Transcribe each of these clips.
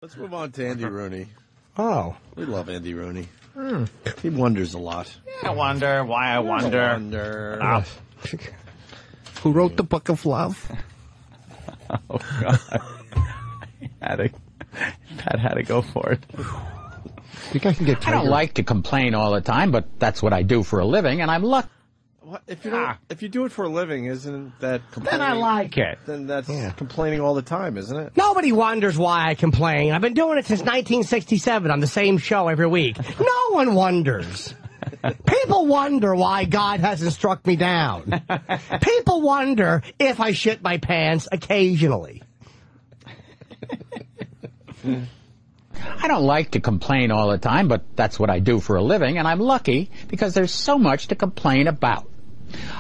Let's move on to Andy Rooney. Oh. We love Andy Rooney. He wonders a lot. I wonder why I wonder. Who wrote the Book of Love? Oh, God. Pat had to go for it. You guys can get I don't like to complain all the time, but that's what I do for a living, and I'm lucky. What? If you do it for a living, isn't that complaining? Then I like it. Then that's complaining all the time, isn't it? Nobody wonders why I complain. I've been doing it since 1967 on the same show every week. No one wonders. People wonder why God hasn't struck me down. People wonder if I shit my pants occasionally. I don't like to complain all the time, but that's what I do for a living, and I'm lucky because there's so much to complain about.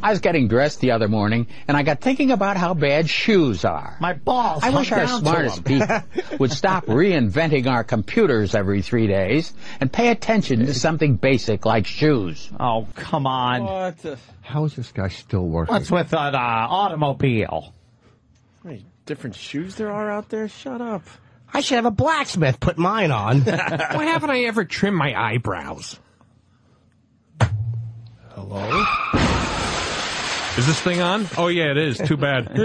I was getting dressed the other morning, and I got thinking about how bad shoes are. My balls. I wish our smartest people would stop reinventing our computers every 3 days and pay attention to something basic like shoes. Oh, come on. What? How is this guy still working? What's with an automobile? How many different shoes there are out there? Shut up. I should have a blacksmith put mine on. Why haven't I ever trimmed my eyebrows? Hello? Is this thing on? Oh, yeah, it is. Too bad.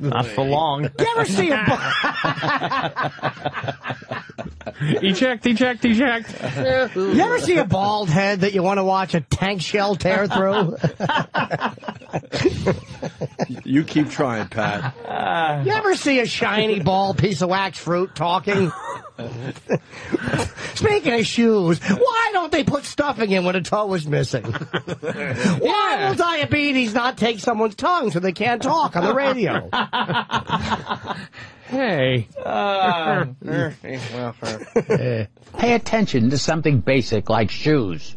Not for long. You ever see a... Eject. You ever see a bald head that you want to watch a tank shell tear through? You keep trying, Pat. You ever see a shiny bald piece of wax fruit talking? Speaking of shoes, why don't they put stuffing in when a toe is missing? Why will diabetes not take someone's tongue so they can't talk on the radio? Hey. Pay attention to something basic like shoes.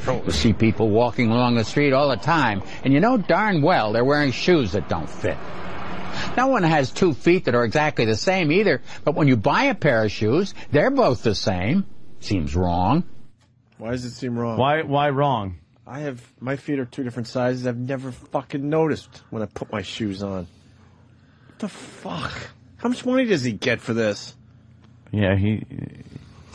You see people walking along the street all the time, and you know darn well they're wearing shoes that don't fit. No one has 2 feet that are exactly the same either, but when you buy a pair of shoes, they're both the same. Seems wrong. Why does it seem wrong? Why wrong? My feet are 2 different sizes. I've never fucking noticed when I put my shoes on. What the fuck? How much money does he get for this? Yeah, he's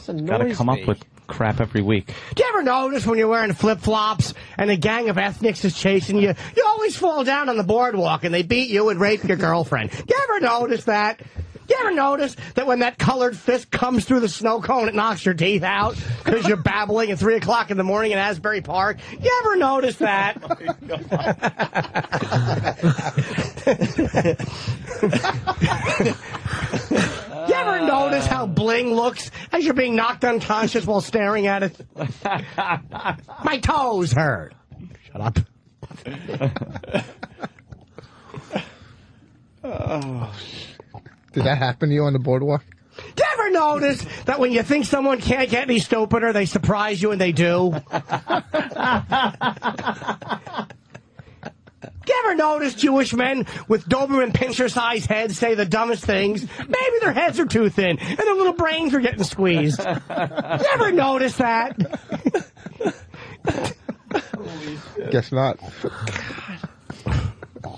got to come up with crap every week. Do you ever notice when you're wearing flip-flops and a gang of ethnics is chasing you, you always fall down on the boardwalk and they beat you and rape your girlfriend? Do you ever notice that? You ever notice that when that colored fist comes through the snow cone, it knocks your teeth out because you're babbling at 3 o'clock in the morning in Asbury Park? You ever notice that? You ever notice how bling looks as you're being knocked unconscious while staring at it? My toes hurt. Shut up. Did that happen to you on the boardwalk? Do you ever notice that when you think someone can't get any stupider, they surprise you and they do? Do you ever notice Jewish men with Doberman pincher-sized heads say the dumbest things? Maybe their heads are too thin and their little brains are getting squeezed. You ever notice that? Guess not.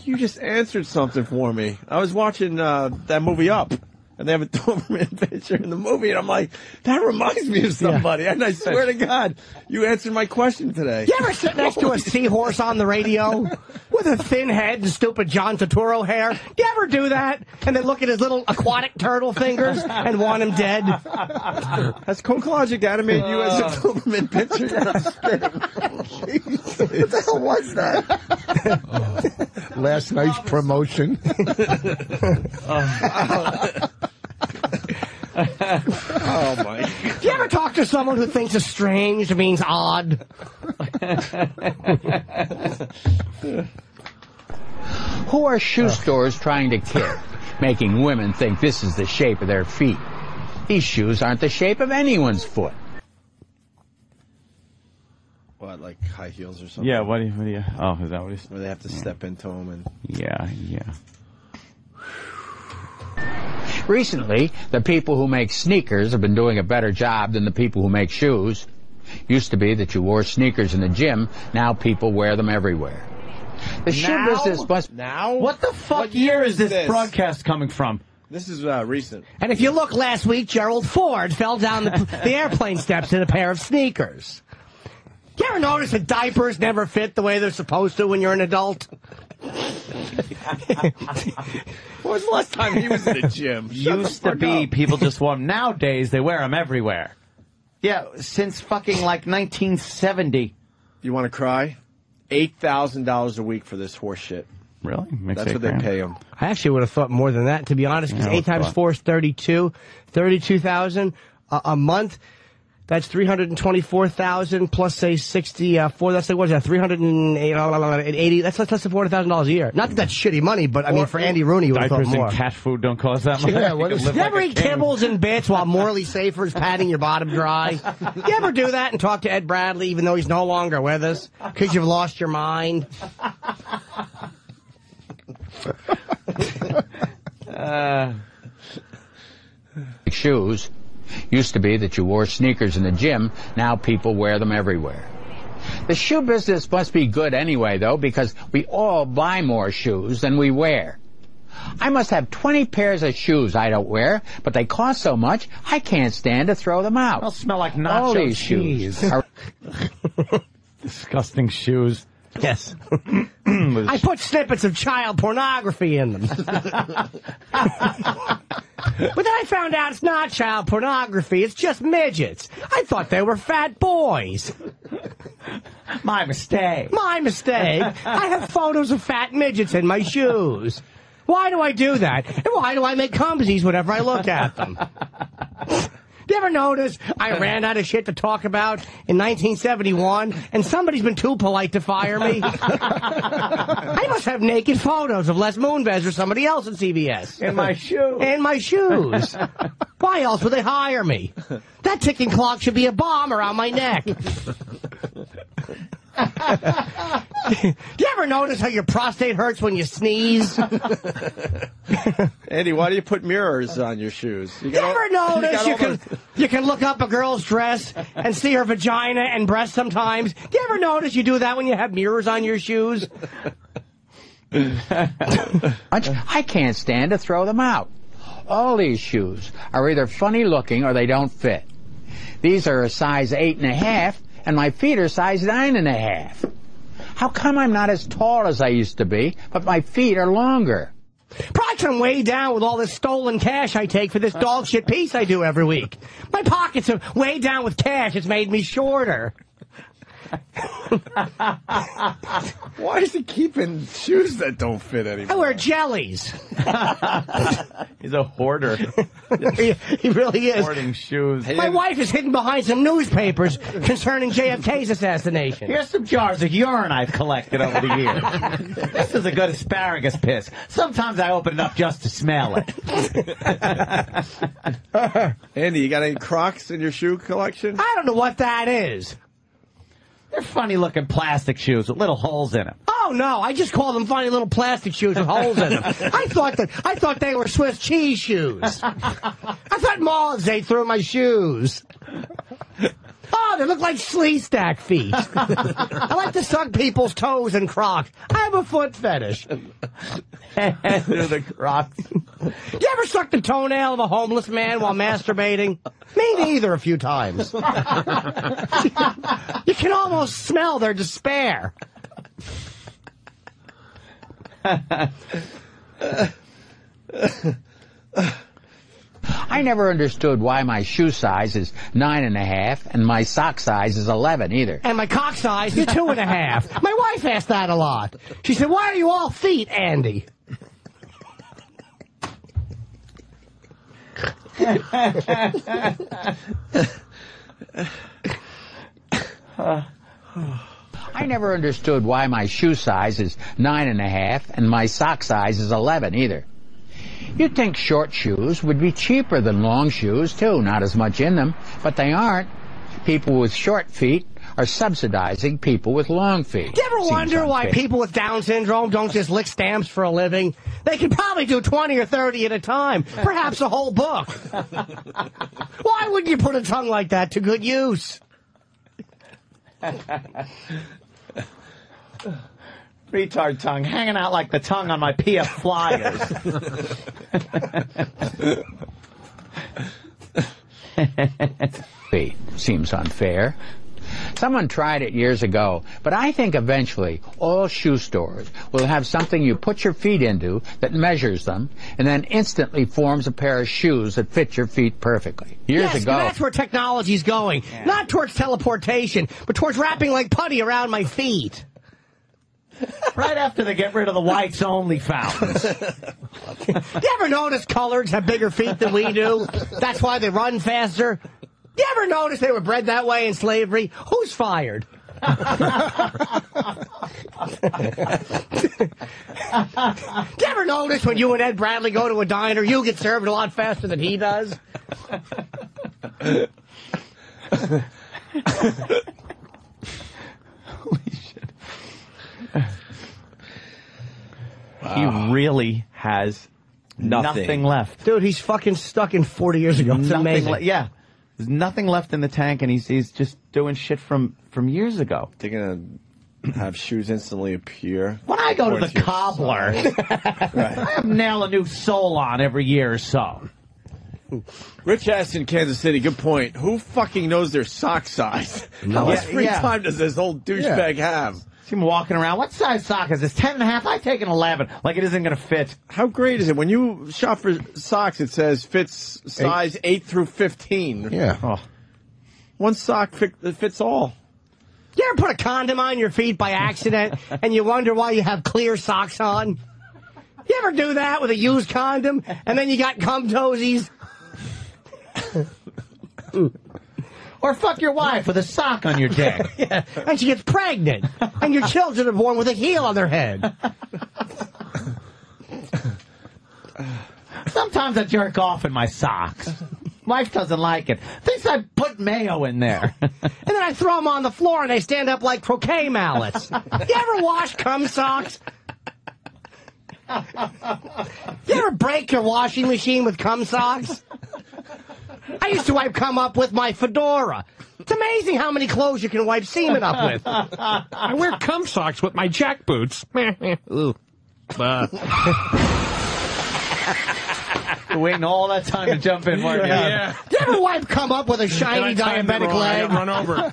You just answered something for me. I was watching that movie Up, and they have a Doberman picture in the movie, and I'm like, that reminds me of somebody. And I swear to God, you answered my question today. You ever sit next to a seahorse on the radio with a thin head and stupid John Turturro hair? Do you ever do that? And then look at his little aquatic turtle fingers and want him dead? Has Coke-Logic animated you as a Doberman picture? What the hell was that? Last night's promotion. Oh, my God. Do you ever talk to someone who thinks estranged means odd? Who are shoe stores trying to kid, making women think this is the shape of their feet? These shoes aren't the shape of anyone's foot. What, like high heels or something? Yeah, what do you... Oh, is that what he's... Where they have to step into them and... Yeah. Recently, the people who make sneakers have been doing a better job than the people who make shoes. Used to be that you wore sneakers in the gym. Now people wear them everywhere. The shoe business must... Now? What the fuck What year year is is this this? broadcast coming from? This is recent. And if you look last week, Gerald Ford fell down the airplane steps in a pair of sneakers. You ever notice that diapers never fit the way they're supposed to when you're an adult? When was the last time he was in the gym? Used to be people just wore them. Nowadays, they wear them everywhere. Yeah, since fucking like 1970. You want to cry? $8,000 a week for this horse shit. Really? That's what they pay him. I actually would have thought more than that, to be honest, because 8 times 4 is 32. 32,000 a month. That's 324,000 plus say 64. That's like, what is that? 380. That's less than $400,000 a year. Not that that's shitty money, but I mean for Andy Rooney, you would have thought more. And cat food don't cost that much. Yeah, what is You ever eat kibbles and bits while Morley Safer's patting your bottom dry? You ever do that and talk to Ed Bradley even though he's no longer with us because you've lost your mind? Shoes. Used to be that you wore sneakers in the gym. Now people wear them everywhere. The shoe business must be good anyway, though, because we all buy more shoes than we wear. I must have 20 pairs of shoes I don't wear, but they cost so much, I can't stand to throw them out. They'll smell like nacho All these cheese. shoes are Disgusting shoes. Yes. I put snippets of child pornography in them. But then I found out it's not child pornography, it's just midgets. I thought they were fat boys. My mistake. My mistake. I have photos of fat midgets in my shoes. Why do I do that? And why do I make cumsies whenever I look at them? Do you ever notice I ran out of shit to talk about in 1971, and somebody's been too polite to fire me? I must have naked photos of Les Moonves or somebody else at CBS. In my shoes. In my shoes. Why else would they hire me? That ticking clock should be a bomb around my neck. Do you ever notice how your prostate hurts when you sneeze? Andy, why do you put mirrors on your shoes? You ever notice you can look up a girl's dress and see her vagina and breast sometimes? Do you ever notice you do that when you have mirrors on your shoes? I can't stand to throw them out. All these shoes are either funny looking or they don't fit. These are a size 8.5, and my feet are size 9.5. How come I'm not as tall as I used to be, but my feet are longer? Probably come way down with all this stolen cash I take for this dog shit piece I do every week. My pockets are way down with cash. It's made me shorter. Why is he keeping shoes that don't fit anymore? I wear jellies. He's a hoarder. He really is. Hoarding shoes. My wife is hidden behind some newspapers concerning JFK's assassination. Here's some jars of urine I've collected over the years. This is a good asparagus piss. Sometimes I open it up just to smell it. Andy, you got any Crocs in your shoe collection? I don't know what that is. They're funny-looking plastic shoes with little holes in them. Oh no! I just call them funny little plastic shoes with holes in them. I thought they were Swiss cheese shoes. I thought moths ate through my shoes. Oh, they look like Sleestack feet. I like to suck people's toes in Crocs. I have a foot fetish. They're the Crocs. You ever suck the toenail of a homeless man while masturbating? Me neither, a few times. You can almost smell their despair. I never understood why my shoe size is 9.5 and my sock size is 11 either. And my cock size is 2.5. My wife asked that a lot. She said, "Why are you all feet, Andy?" I never understood why my shoe size is 9.5 and my sock size is 11 either. You'd think short shoes would be cheaper than long shoes, too. Not as much in them, but they aren't. People with short feet are subsidizing people with long feet. Do you ever wonder why people with Down syndrome don't just lick stamps for a living? They could probably do 20 or 30 at a time, perhaps a whole book. Why wouldn't you put a tongue like that to good use? Retard tongue hanging out like the tongue on my PF Flyers. Seems unfair. Someone tried it years ago, but I think eventually all shoe stores will have something you put your feet into that measures them and then instantly forms a pair of shoes that fit your feet perfectly. Years ago. That's where technology's going. Yeah. Not towards teleportation, but towards wrapping like putty around my feet. Right after they get rid of the whites only fountains. You ever notice coloreds have bigger feet than we do? That's why they run faster. You ever notice they were bred that way in slavery? Who's fired? You ever notice when you and Ed Bradley go to a diner, you get served a lot faster than he does? Holy shit. He really has nothing left. Dude, he's fucking stuck in 40 years ago. It's amazing. Yeah. There's nothing left in the tank, and he's just doing shit from years ago. They're gonna have shoes instantly appear. When I go to the cobbler, right. I nail a new sole on every year or so. Rich asked in Kansas City, good point. Who fucking knows their sock size? How much free time does this old douchebag have? See him walking around. What size sock is this? 10.5? I take an 11. Like it isn't going to fit. How great is it? When you shop for socks, it says fits size 8 through 15. Yeah. Oh. One sock fits all. You ever put a condom on your feet by accident and you wonder why you have clear socks on? You ever do that with a used condom and then you got cum toesies? Or fuck your wife with a sock on your dick. Yeah, and she gets pregnant. And your children are born with a heel on their head. Sometimes I jerk off in my socks. Wife doesn't like it. Thinks I put mayo in there. And then I throw them on the floor and they stand up like croquet mallets. You ever wash cum socks? You ever break your washing machine with cum socks? I used to wipe cum up with my fedora. It's amazing how many clothes you can wipe semen up with. I wear cum socks with my jack boots. Ooh. Waiting all that time to jump in, weren't you? Yeah. Do you ever wipe cum up with a shiny diabetic leg? Run over.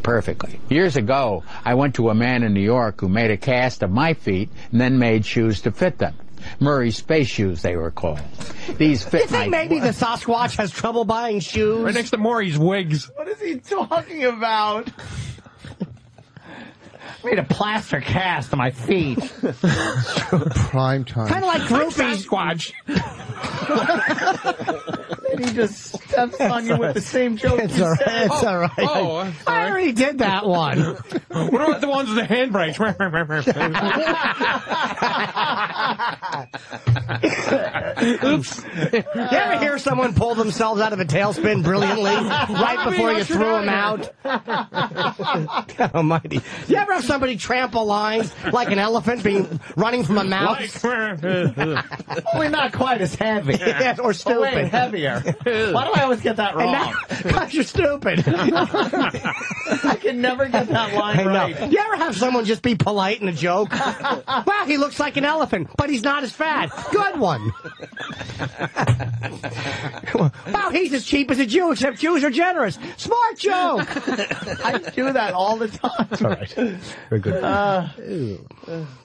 Perfectly. Years ago, I went to a man in New York who made a cast of my feet and then made shoes to fit them. Murray space shoes, they were called. These fit You think maybe the Sasquatch has trouble buying shoes? Right next to Maury's wigs. What is he talking about? Made a plaster cast of my feet. Prime time. Kind of like groupies. Sasquatch. And he just steps on you with the same joke. It's all right. It's all right. Oh, I already did that one. What about the ones with the handbrakes? Oops. You ever hear someone pull themselves out of a tailspin brilliantly right before you threw them out? God almighty. You ever have somebody trample lines like an elephant running from a mouse? Only not quite as heavy. Yes, or stupid. Oh, wait, heavier. Why do I always get that wrong? Because you're stupid. I can never get that line right. You ever have someone just be polite in a joke? Well, he looks like an elephant, but he's not as fat. Good one. Wow, he's as cheap as a Jew, except Jews are generous. Smart joke. I do that all the time. All right. Very good.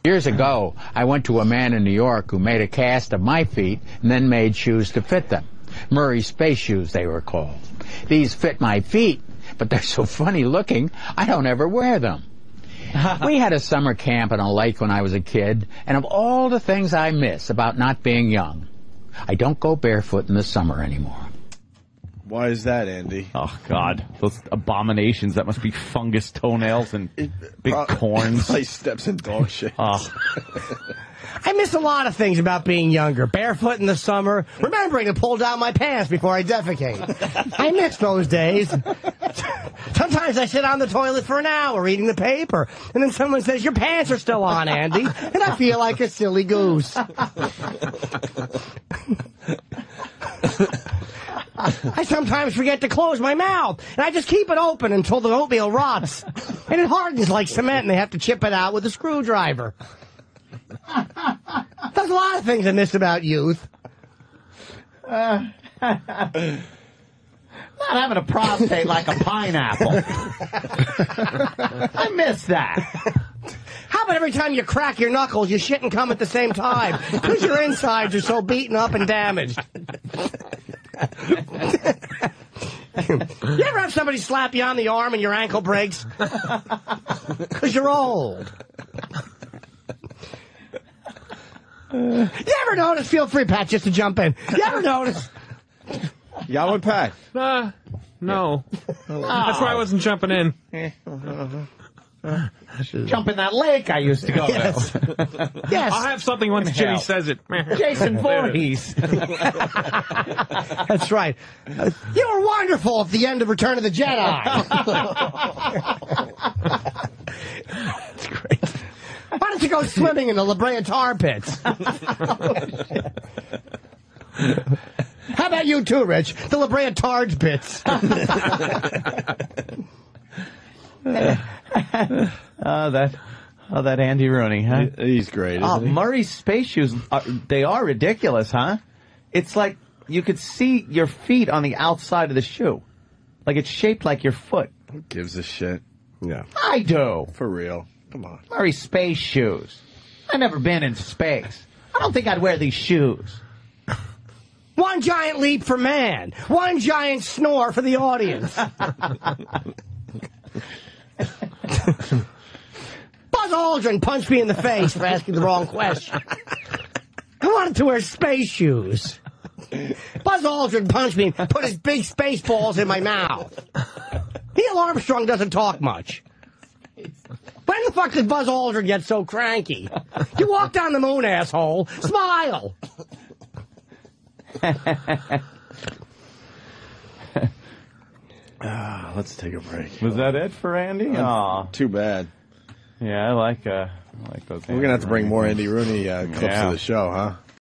Years ago, I went to a man in New York who made a cast of my feet and then made shoes to fit them. Murray space shoes, they were called. These fit my feet, but they're so funny looking, I don't ever wear them. We had a summer camp on a lake when I was a kid, and of all the things I miss about not being young, I don't go barefoot in the summer anymore. Why is that, Andy? Oh, God. Those abominations. That must be fungus toenails and big corns. He steps in dog shit. Oh. I miss a lot of things about being younger. Barefoot in the summer, remembering to pull down my pants before I defecate. I miss those days. Sometimes I sit on the toilet for an hour reading the paper, and then someone says, "Your pants are still on, Andy," and I feel like a silly goose. I sometimes forget to close my mouth, and I just keep it open until the oatmeal rots. And it hardens like cement, and they have to chip it out with a screwdriver. There's a lot of things I miss about youth. Not having a prostate like a pineapple. I miss that. How about every time you crack your knuckles, you shit and come at the same time? Because your insides are so beaten up and damaged. You ever have somebody slap you on the arm and your ankle breaks? Because you're old. You ever notice? Feel free, Pat, just to jump in. You ever notice? Y'all with Pat? No. That's why I wasn't jumping in. Jump in that lake I used to go to. Yes. I'll have something once Jimmy says it. Jason Voorhees. That's right. You were wonderful at the end of Return of the Jedi. That's great. Why don't you go swimming in the La Brea tar pits? How about you too, Rich? The La Brea Targe pits. That Andy Rooney, huh? He's great, isn't he? Murray's space shoes, they are ridiculous, huh? It's like you could see your feet on the outside of the shoe. Like it's shaped like your foot. Who gives a shit? Yeah. I do. For real. Come on. Murray's space shoes. I've never been into space. I don't think I'd wear these shoes. One giant leap for man. One giant snore for the audience. Buzz Aldrin punched me in the face for asking the wrong question. I wanted to wear space shoes. Buzz Aldrin punched me and put his big space balls in my mouth. Neil Armstrong doesn't talk much. When the fuck did Buzz Aldrin get so cranky? You walk down the moon, asshole. Smile. Let's take a break. Was that it for Andy? Aw. Too bad. Yeah, I like those. We're going to have to bring more Andy Rooney clips to the show, huh?